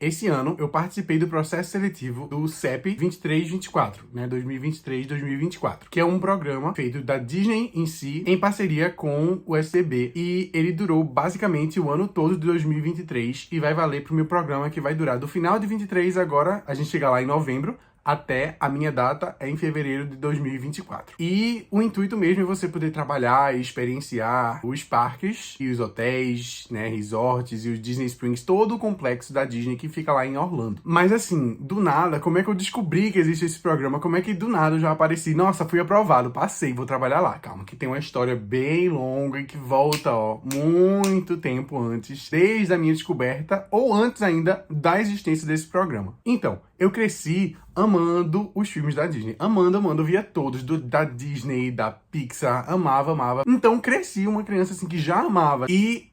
Esse ano eu participei do processo seletivo do CEP 23-24, né, 2023-2024, que é um programa feito da Disney em si, em parceria com o SCB, e ele durou basicamente o ano todo de 2023 e vai valer pro meu programa, que vai durar do final de 23, agora a gente chega lá em novembro, até a minha data é em fevereiro de 2024. E o intuito mesmo é você poder trabalhar e experienciar os parques e os hotéis, né, resorts e os Disney Springs, todo o complexo da Disney que fica lá em Orlando. Mas assim, do nada, como é que eu descobri que existe esse programa? Como é que do nada eu já apareci? Nossa, fui aprovado, passei, vou trabalhar lá. Calma, que tem uma história bem longa e que volta, ó, muito tempo antes, desde a minha descoberta ou antes ainda da existência desse programa. Então, eu cresci amando os filmes da Disney. Amando, via todos, da Disney, da Pixar, amava. Então cresci uma criança assim que já amava. E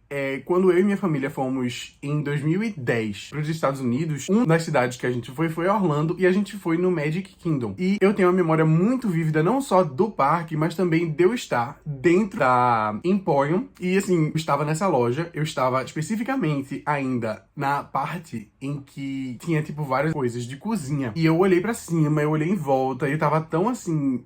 quando eu e minha família fomos em 2010 para os Estados Unidos, uma das cidades que a gente foi Orlando, e a gente foi no Magic Kingdom. E eu tenho uma memória muito vívida, não só do parque, mas também de eu estar dentro da Emporium. E assim, eu estava nessa loja, eu estava especificamente ainda na parte em que tinha, tipo, várias coisas de cozinha. E eu olhei pra cima, eu olhei em volta, e eu tava tão assim,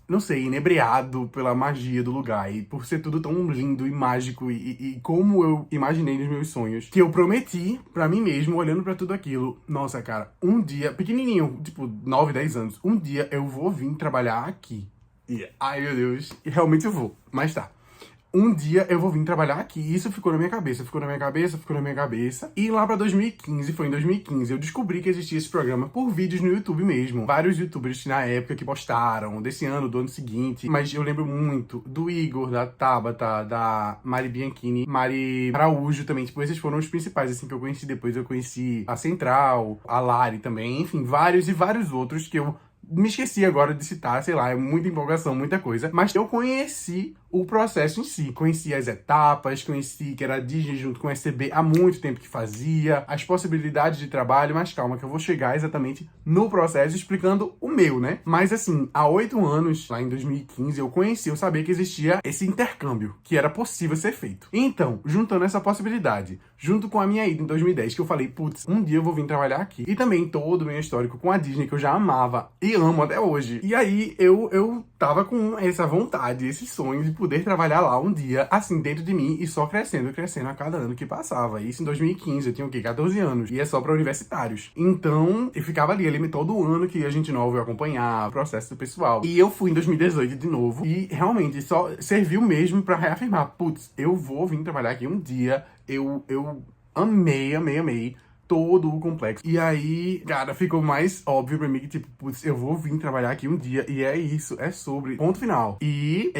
não sei, inebriado pela magia do lugar e por ser tudo tão lindo e mágico e como eu imaginei nos meus sonhos, que eu prometi pra mim mesmo, olhando pra tudo aquilo, nossa, cara, um dia, pequenininho, tipo 9, 10 anos, um dia eu vou vir trabalhar aqui. E, ai meu Deus, e realmente eu vou, mas tá. Um dia eu vou vir trabalhar aqui. E isso ficou na minha cabeça, ficou na minha cabeça. E lá pra 2015, foi em 2015, eu descobri que existia esse programa por vídeos no YouTube mesmo. Vários youtubers na época que postaram, desse ano, do ano seguinte. Mas eu lembro muito do Igor, da Tabata, da Mari Bianchini, Mari Araújo também. Tipo, esses foram os principais, assim, que eu conheci depois. Eu conheci a Central, a Lari também. Enfim, vários e vários outros que eu me esqueci agora de citar, sei lá, é muita empolgação, muita coisa. Mas eu conheci o processo em si. Conheci as etapas, conheci que era a Disney junto com a SCB há muito tempo que fazia, as possibilidades de trabalho, mas calma que eu vou chegar exatamente no processo explicando o meu, né? Mas assim, há 8 anos, lá em 2015, eu sabia que existia esse intercâmbio, que era possível ser feito. Então, juntando essa possibilidade, junto com a minha ida em 2010, que eu falei, putz, um dia eu vou vir trabalhar aqui, e também todo o meu histórico com a Disney, que eu já amava e amo até hoje. E aí, eu tava com essa vontade, esse sonho de poder trabalhar lá um dia, assim, dentro de mim, e só crescendo a cada ano que passava. Isso em 2015, eu tinha o quê? 14 anos. E é só pra universitários. Então, eu ficava ali todo ano que a gente nova eu acompanhar o processo do pessoal. E eu fui em 2018 de novo, e realmente só serviu mesmo pra reafirmar, putz, eu vou vir trabalhar aqui um dia. Eu amei todo o complexo. E aí, cara, ficou mais óbvio pra mim que, tipo, putz, eu vou vir trabalhar aqui um dia, e é isso, é sobre, ponto final. E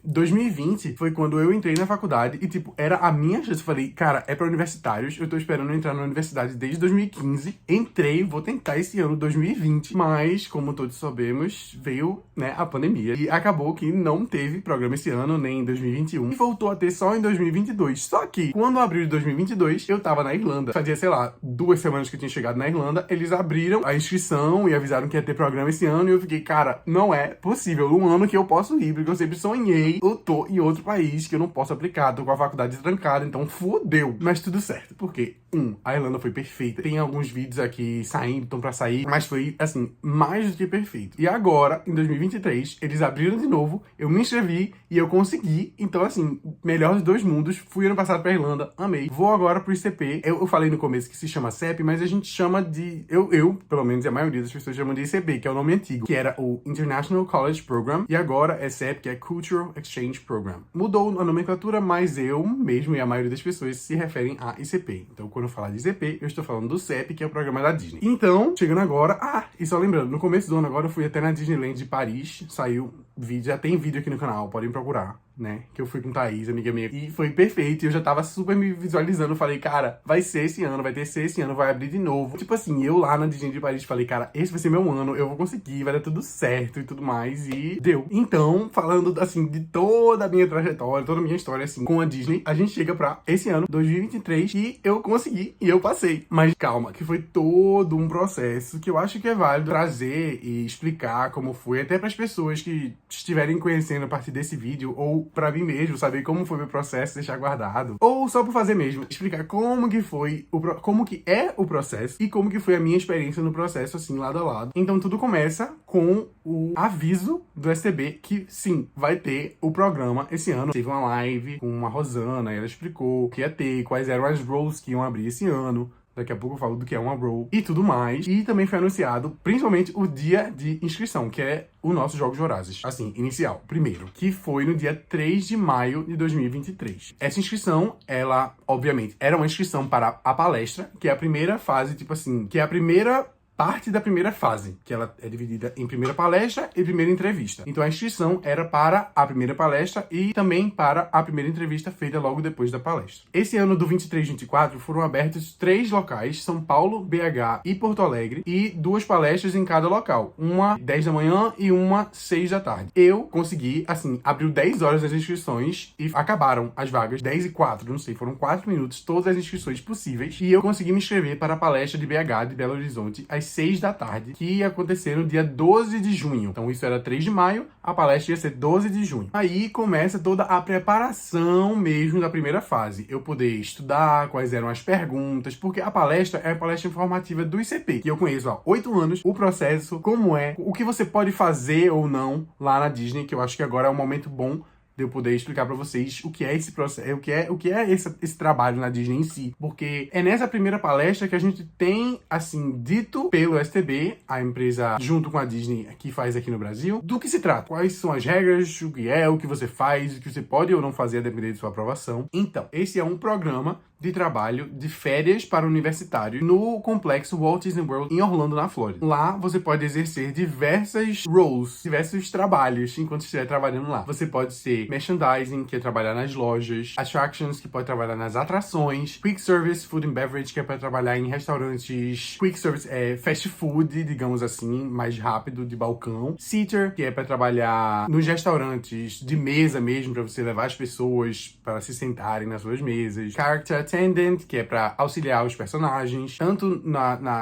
2020 foi quando eu entrei na faculdade e, tipo, era a minha chance. Eu falei, cara, é pra universitários, eu tô esperando entrar na universidade desde 2015, entrei, vou tentar esse ano, 2020, mas, como todos sabemos, veio, né, a pandemia, e acabou que não teve programa esse ano, nem em 2021, e voltou a ter só em 2022. Só que, quando abriu de 2022, eu tava na Irlanda, fazia, sei lá, 2 semanas que eu tinha chegado na Irlanda, eles abriram a inscrição e avisaram que ia ter programa esse ano, e eu fiquei, cara, não é possível, um ano que eu posso ir, porque eu sempre sonhei, eu tô em outro país que eu não posso aplicar, tô com a faculdade trancada, então fodeu. Mas tudo certo, porque, a Irlanda foi perfeita, tem alguns vídeos aqui saindo, estão pra sair, mas foi, assim, mais do que perfeito. E agora, em 2023, eles abriram de novo, eu me inscrevi e eu consegui, então, assim, melhor dos 2 mundos, fui ano passado pra Irlanda, amei. Vou agora pro ICP, eu falei no começo que se chama CEP, mas a gente chama de... Eu, pelo menos, a maioria das pessoas chamam de ICP, que é o nome antigo, que era o International College Program, e agora é CEP, que é Cultural Exchange Program. Mudou a nomenclatura, mas eu mesmo e a maioria das pessoas se referem a ICP. Então, quando eu falar de ICP, eu estou falando do CEP, que é o programa da Disney. Então, chegando agora... e só lembrando, no começo do ano agora eu fui até na Disneyland de Paris, saiu vídeo, já tem vídeo aqui no canal, podem procurar, né? Que eu fui com Thaís, amiga minha, e foi perfeito, e eu já tava super me visualizando, falei, cara, vai ser esse ano, vai ter ser esse ano, vai abrir de novo. Tipo assim, eu lá na Disney de Paris falei, cara, esse vai ser meu ano, eu vou conseguir, vai dar tudo certo e tudo mais, e deu. Então, falando, assim, de toda a minha trajetória, toda a minha história, assim, com a Disney, a gente chega pra esse ano, 2023, e eu consegui, e eu passei. Mas calma, que foi todo um processo que eu acho que é válido trazer e explicar como foi, até pras pessoas que estiverem conhecendo a partir desse vídeo, ou pra mim mesmo, saber como foi meu processo, deixar guardado. Ou só por fazer mesmo, explicar como que foi, como que é o processo e como que foi a minha experiência no processo, assim, lado a lado. Então tudo começa com o aviso do STB que, sim, vai ter o programa esse ano. Teve uma live com uma Rosana, ela explicou o que ia ter, quais eram as roles que iam abrir esse ano. Daqui a pouco eu falo do que é uma role e tudo mais. E também foi anunciado, principalmente, o dia de inscrição, que é o nosso Jogos Vorazes. Assim, inicial, primeiro, que foi no dia 3 de maio de 2023. Essa inscrição, ela, obviamente, era uma inscrição para a palestra, que é a primeira fase, tipo assim, que é a primeira parte da primeira fase, que ela é dividida em primeira palestra e primeira entrevista. Então a inscrição era para a primeira palestra e também para a primeira entrevista feita logo depois da palestra. Esse ano do 23-24 foram abertos 3 locais, São Paulo, BH e Porto Alegre, e 2 palestras em cada local, uma 10 da manhã e uma 6 da tarde. Eu consegui, assim, abriu 10 horas as inscrições e acabaram as vagas 10 e 4, não sei, foram 4 minutos, todas as inscrições possíveis, e eu consegui me inscrever para a palestra de BH, de Belo Horizonte, às 6 da tarde, que ia acontecer no dia 12 de junho. Então isso era 3 de maio, a palestra ia ser 12 de junho. Aí começa toda a preparação mesmo da primeira fase. Eu poder estudar quais eram as perguntas, porque a palestra é a palestra informativa do ICP, que eu conheço há 8 anos, o processo, como é, o que você pode fazer ou não lá na Disney, que eu acho que agora é um momento bom de eu poder explicar pra vocês o que é esse processo, o que é esse trabalho na Disney em si. Porque é nessa primeira palestra que a gente tem, assim, dito pelo STB, a empresa junto com a Disney que faz aqui no Brasil, do que se trata. Quais são as regras, o que é, o que você faz, o que você pode ou não fazer a depender de sua aprovação. Então, esse é um programa de trabalho de férias para universitários no complexo Walt Disney World em Orlando, na Flórida. Lá você pode exercer diversas roles, diversos trabalhos enquanto estiver trabalhando lá. Você pode ser merchandising, que é trabalhar nas lojas, attractions, que pode trabalhar nas atrações, quick service, food and beverage, que é para trabalhar em restaurantes, quick service é fast food, digamos assim, mais rápido, de balcão, seater, que é para trabalhar nos restaurantes de mesa mesmo, para você levar as pessoas para se sentarem nas suas mesas, character attendant, que é para auxiliar os personagens, tanto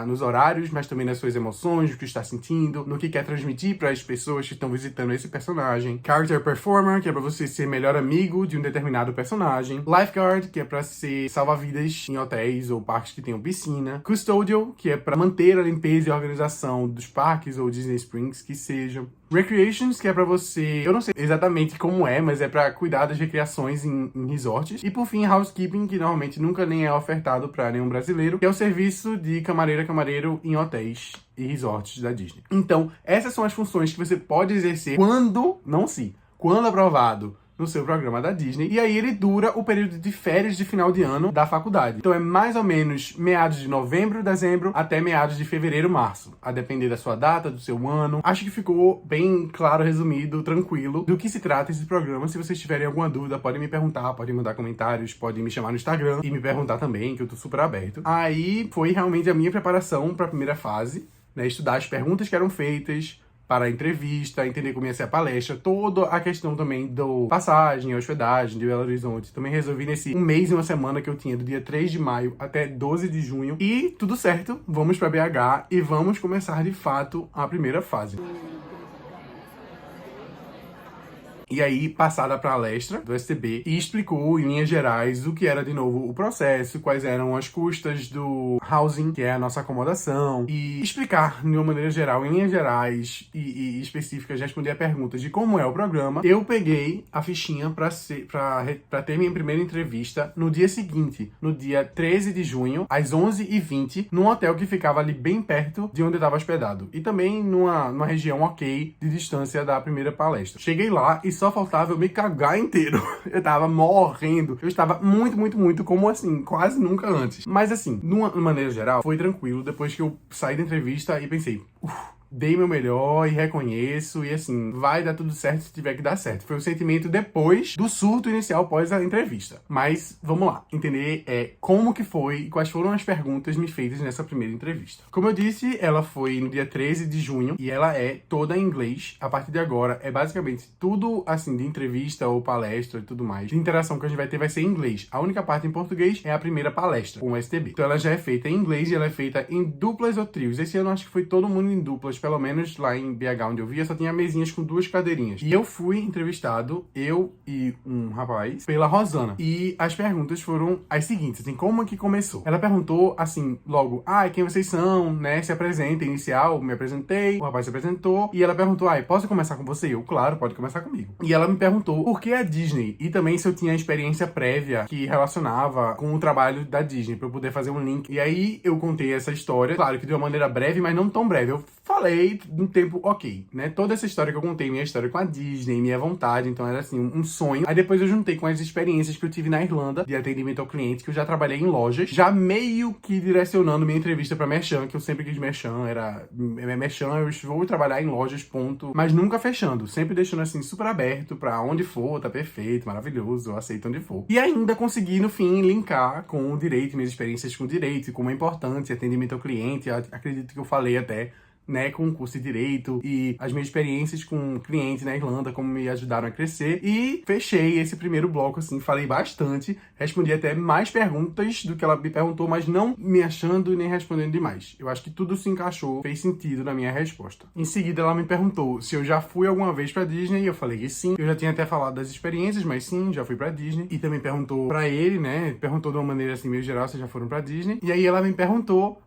nos horários, mas também nas suas emoções, o que está sentindo, no que quer transmitir para as pessoas que estão visitando esse personagem. Character performer, que é para você ser melhor amigo de um determinado personagem. Lifeguard, que é para ser salva-vidas em hotéis ou parques que tenham piscina. Custodial, que é para manter a limpeza e a organização dos parques ou Disney Springs que sejam. Recreations, que é pra você, eu não sei exatamente como é, mas é pra cuidar das recreações em resorts. E por fim, housekeeping, que normalmente nunca nem é ofertado pra nenhum brasileiro, que é o serviço de camareiro em hotéis e resorts da Disney. Então, essas são as funções que você pode exercer quando aprovado no seu programa da Disney, e aí ele dura o período de férias de final de ano da faculdade. Então é mais ou menos meados de novembro, dezembro, até meados de fevereiro, março, a depender da sua data, do seu ano. Acho que ficou bem claro, resumido, tranquilo, do que se trata esse programa. Se vocês tiverem alguma dúvida, podem me perguntar, podem mandar comentários, podem me chamar no Instagram e me perguntar também, que eu tô super aberto. Aí foi realmente a minha preparação para a primeira fase, né, estudar as perguntas que eram feitas para a entrevista, entender como ia ser a palestra, toda a questão também do passagem, hospedagem de Belo Horizonte. Também resolvi nesse um mês e uma semana que eu tinha, do dia 3 de maio até 12 de junho. E tudo certo, vamos para BH e vamos começar de fato a primeira fase. E aí, passada a palestra do STB, e explicou, em linhas gerais, o que era, de novo, o processo, quais eram as custas do housing, que é a nossa acomodação, e explicar, de uma maneira geral, em linhas gerais e específicas, responder a perguntas de como é o programa. Eu peguei a fichinha pra ter minha primeira entrevista no dia seguinte, no dia 13 de junho, às 11h20, num hotel que ficava ali bem perto de onde eu estava hospedado, e também numa região ok de distância da primeira palestra. Cheguei lá e só faltava eu me cagar inteiro. Eu tava morrendo. Eu estava muito, como assim, quase nunca antes. Mas assim, de uma maneira geral, foi tranquilo depois que eu saí da entrevista e pensei, dei meu melhor e reconheço, e assim, vai dar tudo certo se tiver que dar certo. Foi o sentimento depois do surto inicial pós a entrevista. Mas vamos lá, entender como que foi e quais foram as perguntas me feitas nessa primeira entrevista. Como eu disse, ela foi no dia 13 de junho e ela é toda em inglês. A partir de agora é basicamente tudo assim de entrevista ou palestra e tudo mais. De interação que a gente vai ter vai ser em inglês. A única parte em português é a primeira palestra com o STB. Então ela já é feita em inglês e ela é feita em duplas ou trios. Esse ano acho que foi todo mundo em duplas, salas, pelo menos lá em BH onde eu via, só tinha mesinhas com 2 cadeirinhas. E eu fui entrevistado, eu e um rapaz, pela Rosana. E as perguntas foram as seguintes, assim, como que começou? Ela perguntou, assim, logo, quem vocês são, né? Se apresentem, inicial, me apresentei, o rapaz se apresentou, e ela perguntou, posso começar com você? Eu, claro, pode começar comigo. E ela me perguntou por que a Disney, e também se eu tinha experiência prévia que relacionava com o trabalho da Disney, pra eu poder fazer um link. E aí eu contei essa história, claro que de uma maneira breve, mas não tão breve. Eu falei num tempo ok, né? Toda essa história que eu contei, minha história com a Disney, minha vontade, então era assim, um sonho. Aí depois eu juntei com as experiências que eu tive na Irlanda, de atendimento ao cliente, que eu já trabalhei em lojas, já meio que direcionando minha entrevista pra merchan, que eu sempre quis merchan, merchan, eu vou trabalhar em lojas, ponto, mas nunca fechando, sempre deixando assim, super aberto pra onde for, tá perfeito, maravilhoso, eu aceito onde for. E ainda consegui, no fim, linkar com o direito, minhas experiências com o direito, e como é importante atendimento ao cliente, acredito que eu falei até, né, com o curso de Direito e as minhas experiências com clientes na Irlanda, como me ajudaram a crescer. E fechei esse primeiro bloco, assim, falei bastante, respondi até mais perguntas do que ela me perguntou, mas não me achando nem respondendo demais. Eu acho que tudo se encaixou, fez sentido na minha resposta. Em seguida, ela me perguntou se eu já fui alguma vez pra Disney, e eu falei que sim. Eu já tinha até falado das experiências, mas sim, já fui pra Disney. E também perguntou pra ele, né, perguntou de uma maneira assim, meio geral, se já foram pra Disney. E aí ela me perguntou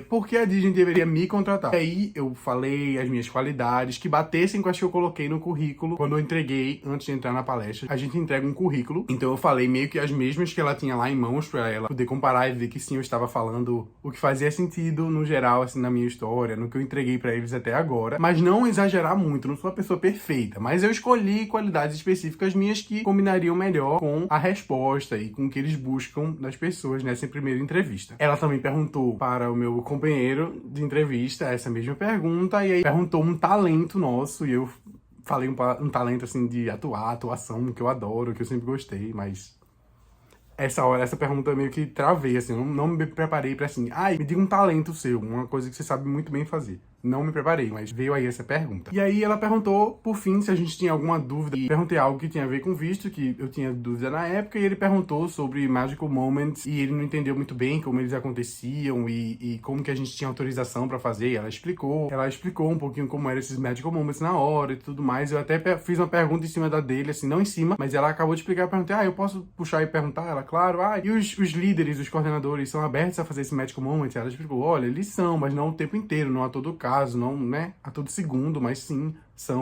por que a Disney deveria me contratar? E aí eu falei as minhas qualidades, que batessem com as que eu coloquei no currículo quando eu entreguei, antes de entrar na palestra. A gente entrega um currículo, então eu falei meio que as mesmas que ela tinha lá em mãos pra ela poder comparar e ver que sim, eu estava falando o que fazia sentido no geral, assim, na minha história, no que eu entreguei pra eles até agora. Mas não exagerar muito, não sou uma pessoa perfeita, mas eu escolhi qualidades específicas minhas que combinariam melhor com a resposta e com o que eles buscam das pessoas nessa primeira entrevista. Ela também perguntou para o meu companheiro de entrevista essa mesma pergunta, e aí perguntou um talento nosso, e eu falei um talento, assim, de atuação, que eu adoro, que eu sempre gostei, mas essa pergunta meio que travei, assim, eu não me preparei pra assim, me diga um talento seu, uma coisa que você sabe muito bem fazer. Não me preparei, mas veio aí essa pergunta. E aí ela perguntou, por fim, se a gente tinha alguma dúvida. E perguntei algo que tinha a ver com visto, que eu tinha dúvida na época, e ele perguntou sobre Magical Moments, e ele não entendeu muito bem como eles aconteciam e como que a gente tinha autorização pra fazer. E ela explicou um pouquinho como eram esses Magical Moments na hora e tudo mais. Eu até fiz uma pergunta em cima da dele, assim, não em cima, mas ela acabou de explicar. Eu perguntei, eu posso puxar e perguntar? Ela, claro. E os líderes, os coordenadores são abertos a fazer esse Magical Moment? Ela explicou, olha, eles são, mas não o tempo inteiro, não a todo caso, não, né, a todo segundo, mas sim,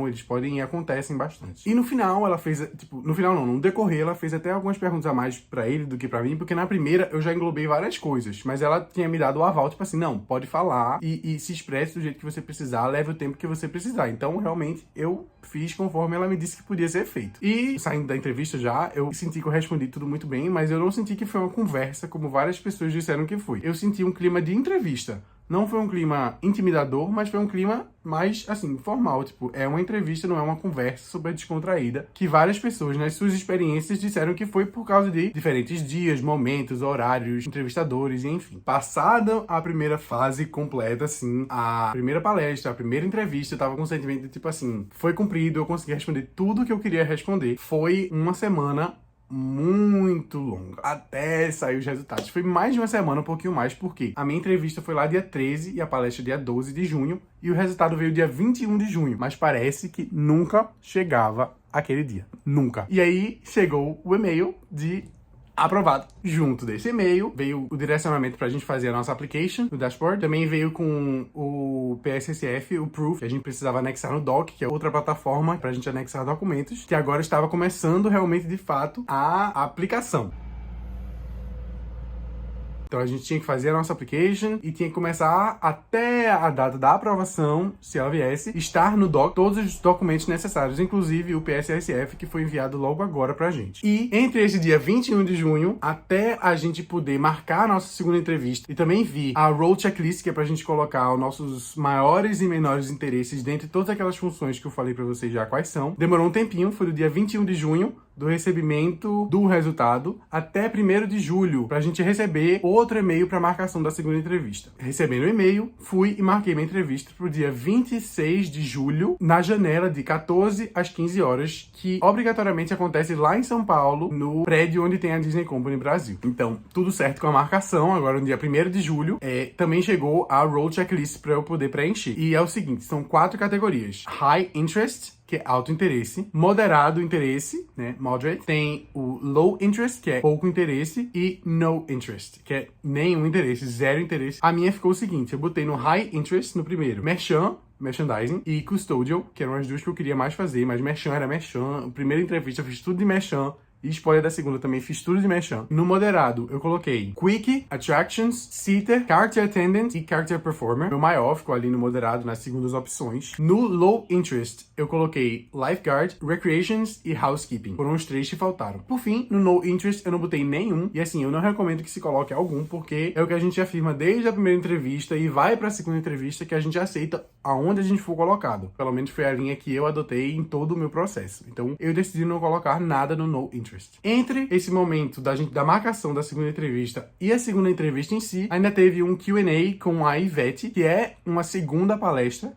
eles podem e acontecem bastante. E no final, ela fez, no final não, no decorrer, ela fez até algumas perguntas a mais pra ele do que pra mim, porque na primeira eu já englobei várias coisas, mas ela tinha me dado o aval, tipo assim, não, pode falar e se expresse do jeito que você precisar, leve o tempo que você precisar. Então, realmente, eu fiz conforme ela me disse que podia ser feito. E, saindo da entrevista já, eu senti que eu respondi tudo muito bem, mas eu não senti que foi uma conversa, como várias pessoas disseram que foi. Eu senti um clima de entrevista. Não foi um clima intimidador, mas foi um clima mais, assim, formal. Tipo, é uma entrevista, não é uma conversa super descontraída, que várias pessoas, nas suas experiências, disseram que foi por causa de diferentes dias, momentos, horários, entrevistadores, enfim. Passada a primeira fase completa, assim, a primeira palestra, a primeira entrevista, eu tava com um sentimento de, tipo assim, foi cumprido, eu consegui responder tudo que eu queria responder. Foi uma semana muito longa, até sair os resultados. Foi mais de uma semana, um pouquinho mais, porque a minha entrevista foi lá dia 13 e a palestra dia 12 de junho, e o resultado veio dia 21 de junho, mas parece que nunca chegava aquele dia. Nunca. E aí chegou o e-mail de aprovado. Junto desse e-mail veio o direcionamento pra gente fazer a nossa application no dashboard. Também veio com o PSSF, o Proof, que a gente precisava anexar no Doc, que é outra plataforma pra gente anexar documentos, que agora estava começando realmente, de fato, a aplicação. Então a gente tinha que fazer a nossa application e tinha que começar até a data da aprovação, se ela viesse, estar no doc todos os documentos necessários, inclusive o PSSF, que foi enviado logo agora pra gente. E entre esse dia 21 de junho até a gente poder marcar a nossa segunda entrevista e também vir a role checklist, que é pra gente colocar os nossos maiores e menores interesses dentre todas aquelas funções que eu falei pra vocês já quais são, demorou um tempinho, foi do dia 21 de junho do recebimento do resultado até 1º de julho, pra gente receber outro e-mail pra marcação da segunda entrevista. Recebendo o e-mail, fui e marquei minha entrevista pro dia 26 de julho, na janela de 14 às 15 horas, que obrigatoriamente acontece lá em São Paulo, no prédio onde tem a Disney Company Brasil. Então, tudo certo com a marcação, agora no dia 1º de julho, também chegou a Role Checklist pra eu poder preencher. E é o seguinte, são 4 categorias. High Interest, que é alto interesse, moderado interesse, né, moderate, tem o low interest, que é pouco interesse, e no interest, que é nenhum interesse, zero interesse. A minha ficou o seguinte, eu botei no high interest no primeiro, merchandising, e custodial, que eram as duas que eu queria mais fazer, mas merchan era merchan. A primeira entrevista eu fiz tudo de merchan, e spoiler da segunda também, fiz tudo de merchan. No moderado, eu coloquei Quick, Attractions, Sitter, Character Attendant e Character Performer. Meu maior ficou ali no moderado, nas segundas opções. No Low Interest, eu coloquei Lifeguard, Recreations e Housekeeping. Foram os 3 que faltaram. Por fim, no No Interest, eu não botei nenhum. E assim, eu não recomendo que se coloque algum, porque é o que a gente afirma desde a primeira entrevista e vai pra segunda entrevista, que a gente aceita aonde a gente for colocado. Pelo menos foi a linha que eu adotei em todo o meu processo. Então, eu decidi não colocar nada no No Interest. Entre esse momento da marcação da segunda entrevista e a segunda entrevista em si, ainda teve um Q&A com a Ivete, que é uma segunda palestra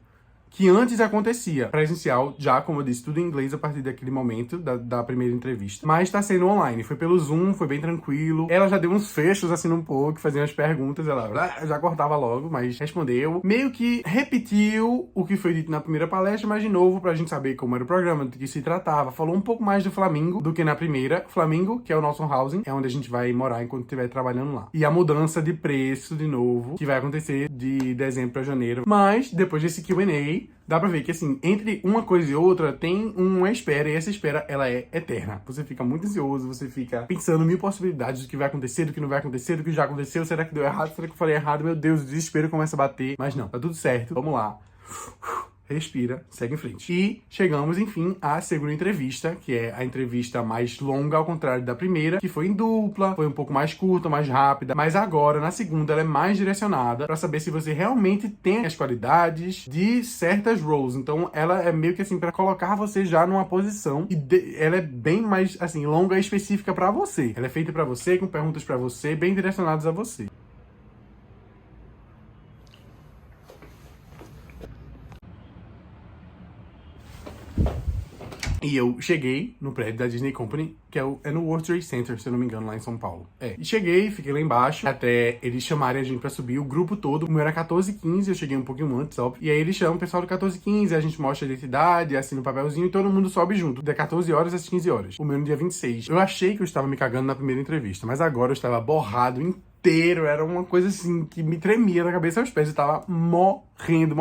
que antes acontecia presencial, já, como eu disse, tudo em inglês a partir daquele momento, da primeira entrevista. Mas tá sendo online, foi pelo Zoom, foi bem tranquilo. Ela já deu uns fechos, assim, um pouco, fazia umas perguntas, ela já cortava logo, mas respondeu. Meio que repetiu o que foi dito na primeira palestra, mas de novo, pra gente saber como era o programa, do que se tratava. Falou um pouco mais do Flamingo do que na primeira. Flamingo, que é o nosso housing, é onde a gente vai morar enquanto estiver trabalhando lá. E a mudança de preço, de novo, que vai acontecer de dezembro pra janeiro. Mas, depois desse Q&A, dá pra ver que, assim, entre uma coisa e outra, tem uma espera, e essa espera, ela é eterna. Você fica muito ansioso, você fica pensando mil possibilidades do que vai acontecer, do que não vai acontecer, do que já aconteceu, será que deu errado, será que eu falei errado, meu Deus, o desespero começa a bater. Mas não, tá tudo certo, vamos lá. Respira, segue em frente. E chegamos, enfim, à segunda entrevista, que é a entrevista mais longa, ao contrário da primeira, que foi em dupla, foi um pouco mais curta, mais rápida, mas agora, na segunda, ela é mais direcionada pra saber se você realmente tem as qualidades de certas roles. Então, ela é meio que assim, pra colocar você já numa posição, e ela é bem mais, assim, longa e específica pra você. Ela é feita pra você, com perguntas pra você, bem direcionadas a você. E eu cheguei no prédio da Disney Company, que é no World Trade Center, se eu não me engano, lá em São Paulo. E cheguei, fiquei lá embaixo, até eles chamarem a gente pra subir, o grupo todo. O meu era 14h15, eu cheguei um pouquinho antes, óbvio. E aí eles chamam o pessoal do 14h15, a gente mostra a identidade, assina o papelzinho e todo mundo sobe junto, de 14 horas às 15 horas. O meu no dia 26. Eu achei que eu estava me cagando na primeira entrevista, mas agora eu estava borrado inteiro, era uma coisa assim, que me tremia na cabeça aos pés, eu tava morrendo.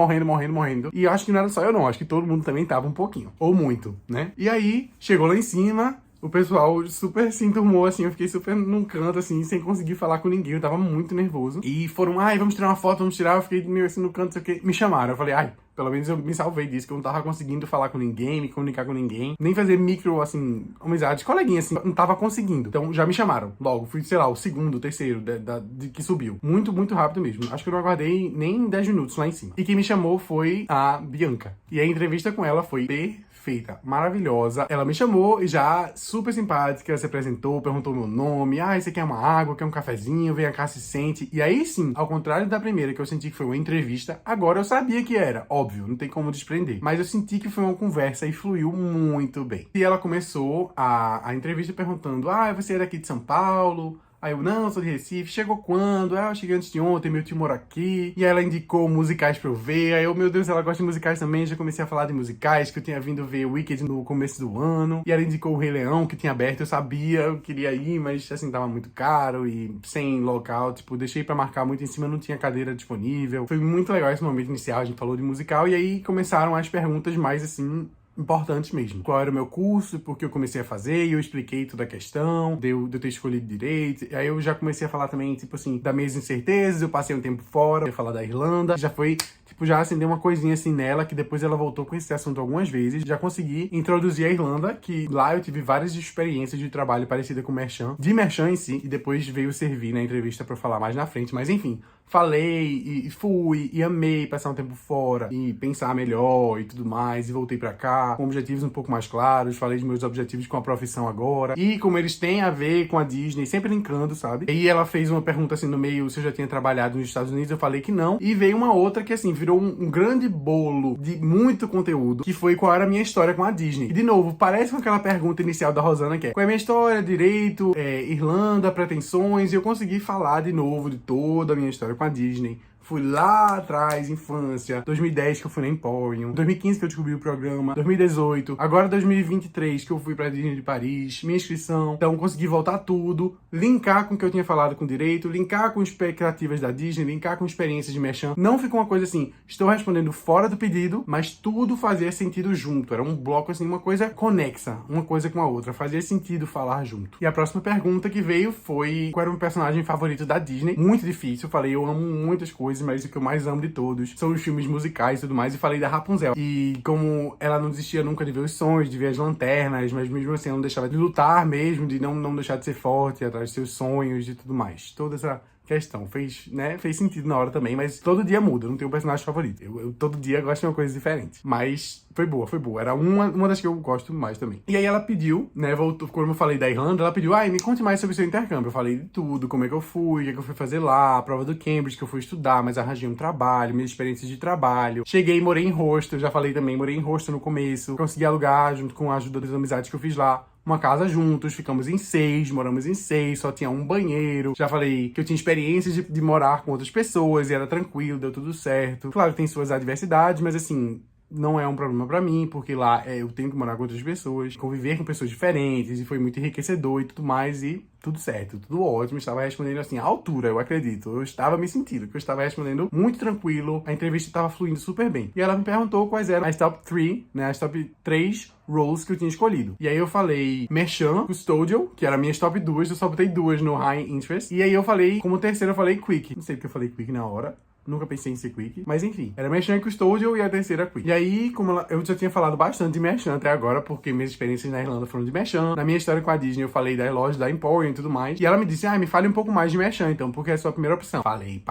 E eu acho que não era só eu não, acho que todo mundo também tava um pouquinho, ou muito, né? E aí, chegou lá em cima, o pessoal super se enturmou, assim, eu fiquei super num canto, assim, sem conseguir falar com ninguém, eu tava muito nervoso. E foram, vamos tirar uma foto, vamos tirar, eu fiquei meio assim no canto, sei o que, me chamaram, eu falei, pelo menos eu me salvei disso, que eu não tava conseguindo falar com ninguém, me comunicar com ninguém, nem fazer micro, assim, amizades, coleguinha, assim, não tava conseguindo. Então, já me chamaram. Logo, fui, sei lá, o segundo, o terceiro de que subiu. Muito, muito rápido mesmo. Acho que eu não aguardei nem 10 minutos lá em cima. E quem me chamou foi a Bianca. E a entrevista com ela foi perfeita, maravilhosa. Ela me chamou e já super simpática, se apresentou, perguntou meu nome. Você quer uma água, quer um cafezinho? Vem cá, se sente. E aí sim, ao contrário da primeira, que eu senti que foi uma entrevista, agora eu sabia que era, óbvio, não tem como desprender. Mas eu senti que foi uma conversa e fluiu muito bem. E ela começou a entrevista perguntando, você é daqui de São Paulo? Aí eu, não, sou de Recife. Chegou quando? Eu cheguei antes de ontem, meu tio mora aqui. E ela indicou musicais pra eu ver. Aí eu, meu Deus, ela gosta de musicais também. Já comecei a falar de musicais, que eu tinha vindo ver Wicked no começo do ano. E ela indicou o Rei Leão, que tinha aberto. Eu sabia, eu queria ir, mas assim, tava muito caro e sem local. Tipo, deixei pra marcar muito em cima, não tinha cadeira disponível. Foi muito legal esse momento inicial, a gente falou de musical. E aí começaram as perguntas mais, assim, importantes mesmo. Qual era o meu curso, porque eu comecei a fazer, e eu expliquei toda a questão, de eu ter escolhido direito. E aí eu já comecei a falar também, tipo assim, das minhas incertezas, eu passei um tempo fora, eu ia falar da Irlanda, já foi, tipo, já acendeu uma coisinha assim nela, que depois ela voltou com esse assunto algumas vezes. Já consegui introduzir a Irlanda, que lá eu tive várias experiências de trabalho parecida com merchan, de merchan em si, e depois veio servir na entrevista pra eu falar mais na frente, mas enfim, falei e fui e amei passar um tempo fora e pensar melhor e tudo mais, e voltei pra cá com objetivos um pouco mais claros, falei dos meus objetivos com a profissão agora e como eles têm a ver com a Disney, sempre linkando, sabe? E ela fez uma pergunta assim no meio, se eu já tinha trabalhado nos Estados Unidos, eu falei que não, e veio uma outra que assim, virou um grande bolo de muito conteúdo, que foi qual era a minha história com a Disney. E de novo, parece com aquela pergunta inicial da Rosana, que é qual é a minha história, direito, Irlanda, pretensões, e eu consegui falar de novo de toda a minha história com a Disney. Fui lá atrás, infância, 2010 que eu fui na Emporium, 2015 que eu descobri o programa, 2018, agora 2023 que eu fui pra Disney de Paris, minha inscrição. Então consegui voltar tudo, linkar com o que eu tinha falado com direito, linkar com expectativas da Disney, linkar com experiências de merchan. Não ficou uma coisa assim, estou respondendo fora do pedido, mas tudo fazia sentido junto. Era um bloco assim, uma coisa conexa, uma coisa com a outra. Fazia sentido falar junto. E a próxima pergunta que veio foi qual era o meu personagem favorito da Disney. Muito difícil, eu falei, eu amo muitas coisas, mas o que eu mais amo de todos são os filmes musicais e tudo mais, e falei da Rapunzel. E como ela não desistia nunca de ver os sonhos, de ver as lanternas, mas mesmo assim ela não deixava de lutar mesmo, de não deixar de ser forte, atrás dos seus sonhos e tudo mais. Toda essa questão fez sentido na hora também, mas todo dia muda, eu não tenho um personagem favorito. Eu todo dia gosto de uma coisa diferente. Mas foi boa. Era uma das que eu gosto mais também. E aí ela pediu, né, voltou, como eu falei da Irlanda, ela pediu, me conte mais sobre o seu intercâmbio. Eu falei de tudo, como é que eu fui, o que é que eu fui fazer lá, a prova do Cambridge que eu fui estudar, mas arranjei um trabalho, minhas experiências de trabalho. Cheguei e morei em hostel, já falei também, morei em hostel no começo, consegui alugar, junto com a ajuda das amizades que eu fiz lá, uma casa juntos, ficamos em 6, moramos em 6, só tinha um banheiro. Já falei que eu tinha experiências de morar com outras pessoas e era tranquilo, deu tudo certo. Claro que tem suas adversidades, mas assim, não é um problema pra mim, porque lá eu tenho que morar com outras pessoas, conviver com pessoas diferentes, e foi muito enriquecedor e tudo mais, e tudo certo, tudo ótimo. Estava respondendo assim, à altura, eu acredito. Eu estava me sentindo, que eu estava respondendo muito tranquilo, a entrevista estava fluindo super bem. E ela me perguntou quais eram as top 3, né, as top 3 roles que eu tinha escolhido. E aí eu falei Merchan, Custodial, que era minhas top 2, eu só botei 2 no High Interest. E aí eu falei, como terceiro eu falei Quick. Não sei porque eu falei Quick na hora. Nunca pensei em ser Quick, mas enfim. Era Merchan e Custodial e a terceira Quick. E aí, eu já tinha falado bastante de Merchan até agora, porque minhas experiências na Irlanda foram de Merchan. Na minha história com a Disney, eu falei das lojas, da Emporium e tudo mais. E ela me disse, me fale um pouco mais de Merchan, então, porque é a sua primeira opção. Falei,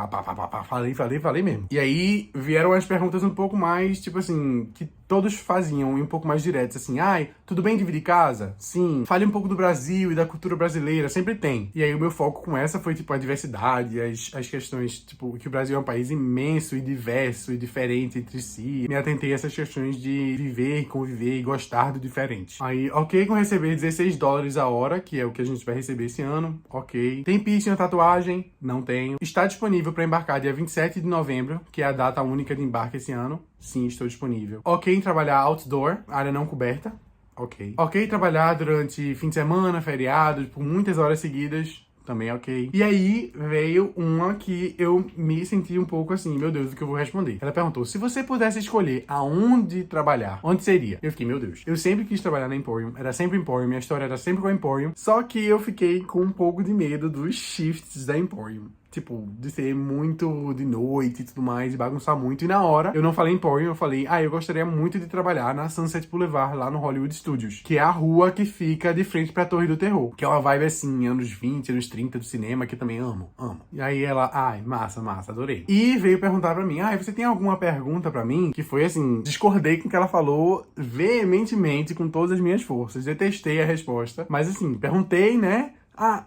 falei mesmo. E aí, vieram as perguntas um pouco mais, tipo assim, que todos faziam, e um pouco mais diretos, assim, tudo bem dividir casa? Sim. Fale um pouco do Brasil e da cultura brasileira, sempre tem. E aí o meu foco com essa foi, tipo, a diversidade, as questões, tipo, que o Brasil é um país imenso e diverso e diferente entre si. Me atentei a essas questões de viver, conviver e gostar do diferente. Aí, ok com receber $16 a hora, que é o que a gente vai receber esse ano, ok. Tem piercing ou tatuagem? Não tenho. Está disponível para embarcar dia 27 de novembro, que é a data única de embarque esse ano. Sim, estou disponível. Ok em trabalhar outdoor, área não coberta. Ok. Ok trabalhar durante fim de semana, feriados, por muitas horas seguidas. Também ok. E aí veio uma que eu me senti um pouco assim, meu Deus, o que eu vou responder? Ela perguntou, se você pudesse escolher aonde trabalhar, onde seria? Eu fiquei, meu Deus, eu sempre quis trabalhar na Emporium, era sempre Emporium, minha história era sempre com a Emporium, só que eu fiquei com um pouco de medo dos shifts da Emporium. Tipo, de ser muito de noite e tudo mais, e bagunçar muito. E na hora, eu não falei Emporium, eu falei, eu gostaria muito de trabalhar na Sunset Boulevard, lá no Hollywood Studios, que é a rua que fica de frente pra Torre do Terror, que é uma vibe assim, anos 20, anos 30 do cinema, que eu também amo. E aí ela, massa, adorei. E veio perguntar pra mim, você tem alguma pergunta pra mim? Que foi assim, discordei com o que ela falou veementemente, com todas as minhas forças. Detestei a resposta, mas assim, perguntei, né?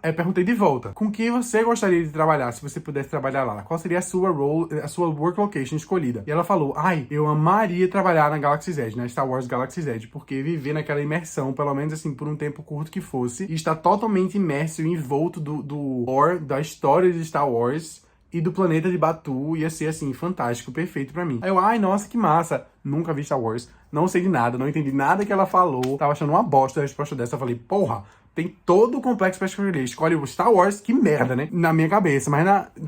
Eu perguntei de volta. Com que você gostaria de trabalhar, se você pudesse trabalhar lá? Qual seria a sua work location escolhida? E ela falou, eu amaria trabalhar na Galaxy's Edge, na Star Wars Galaxy's Edge, porque viver naquela imersão, pelo menos assim, por um tempo curto que fosse, e estar totalmente imerso e envolto do lore, da história de Star Wars e do planeta de Batuu, ia ser assim, fantástico, perfeito pra mim. Aí eu, nossa, que massa. Nunca vi Star Wars, não sei de nada, não entendi nada que ela falou, tava achando uma bosta a resposta dessa, eu falei, porra, tem todo o complexo pra escolher. Escolhe o Star Wars, que merda, né? Na minha cabeça.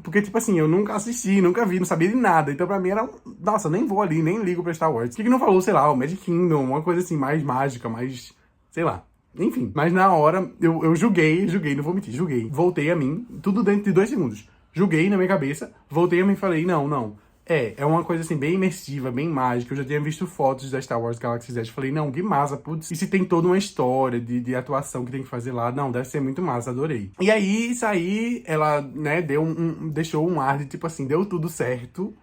Porque, tipo assim, eu nunca assisti, nunca vi, não sabia de nada. Então, pra mim, era... Nossa, nem vou ali, nem ligo pra Star Wars. Por que não falou, sei lá, o Magic Kingdom, uma coisa assim, mais mágica, mais... Sei lá. Enfim. Mas na hora, eu julguei, não vou mentir, julguei. Voltei a mim, tudo dentro de 2 segundos. Julguei na minha cabeça, voltei a mim e falei, não. É uma coisa assim, bem imersiva, bem mágica. Eu já tinha visto fotos da Star Wars Galaxy's Edge. Falei, não, que massa, putz. E se tem toda uma história de atuação que tem que fazer lá, não, deve ser muito massa, adorei. E aí, isso aí, ela, né, deixou um ar de tipo assim, deu tudo certo,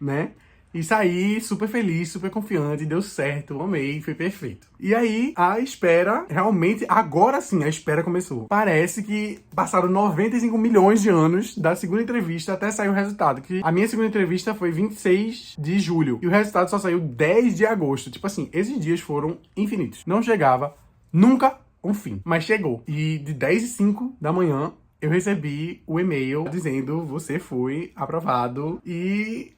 né? E saí super feliz, super confiante, deu certo, amei, foi perfeito. E aí, a espera, realmente, agora sim, a espera começou. Parece que passaram 95 milhões de anos da segunda entrevista até sair o resultado. Que a minha segunda entrevista foi 26 de julho. E o resultado só saiu 10 de agosto. Tipo assim, esses dias foram infinitos. Não chegava nunca um fim. Mas chegou. E de 10h05 da manhã, eu recebi o e-mail dizendo: você foi aprovado e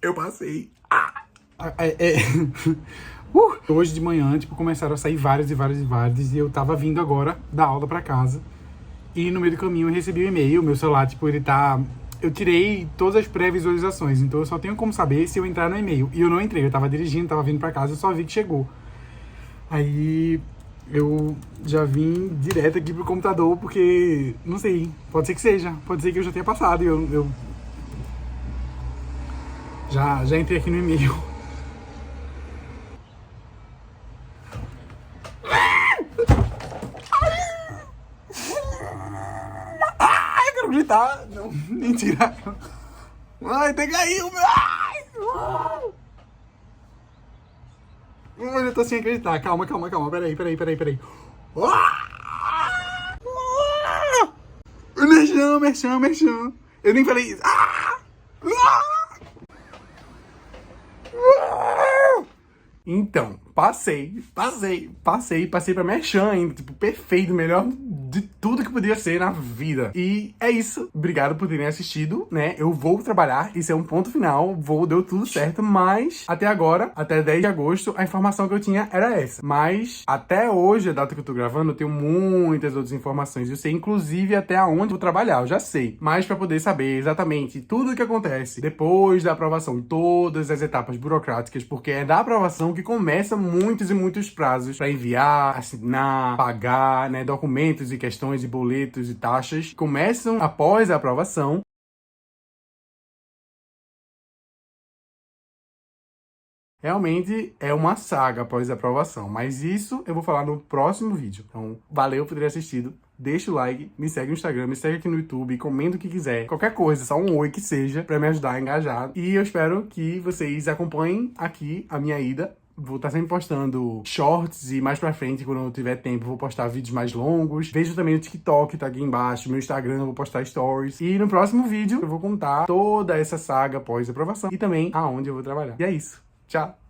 eu passei. Hoje de manhã, tipo, começaram a sair vários e eu tava vindo agora da aula pra casa. E no meio do caminho eu recebi o e-mail, meu celular, tipo, ele tá... Eu tirei todas as pré-visualizações, então eu só tenho como saber se eu entrar no e-mail. E eu não entrei, eu tava dirigindo, tava vindo pra casa, eu só vi que chegou. Aí eu já vim direto aqui pro computador, porque, não sei, pode ser que seja. Pode ser que eu já tenha passado e eu já entrei aqui no e-mail. Ai, eu quero gritar. Não, mentira. Ai, até caiu. Ai, eu tô sem acreditar. Calma. Peraí. Merchan. Eu nem falei isso. Então, passei pra Merchan ainda, tipo, perfeito, melhor de tudo que podia ser na vida. E é isso, obrigado por terem assistido, né? Eu vou trabalhar, isso é um ponto final, deu tudo certo, mas até agora, até 10 de agosto, a informação que eu tinha era essa. Mas até hoje, a data que eu tô gravando, eu tenho muitas outras informações, eu sei inclusive até aonde eu vou trabalhar, eu já sei. Mas pra poder saber exatamente tudo o que acontece depois da aprovação, todas as etapas burocráticas, porque é da aprovação que começa muitos e muitos prazos para enviar, assinar, pagar, né, documentos e questões de boletos e taxas, começam após a aprovação. Realmente é uma saga após a aprovação, mas isso eu vou falar no próximo vídeo. Então, valeu por ter assistido, deixa o like, me segue no Instagram, me segue aqui no YouTube, comenta o que quiser, qualquer coisa, só um oi que seja, pra me ajudar a engajar. E eu espero que vocês acompanhem aqui a minha ida. Vou estar sempre postando shorts e mais pra frente, quando eu tiver tempo, vou postar vídeos mais longos. Vejo também o TikTok, tá aqui embaixo, meu Instagram, eu vou postar stories. E no próximo vídeo eu vou contar toda essa saga após aprovação e também aonde eu vou trabalhar. E é isso. Tchau!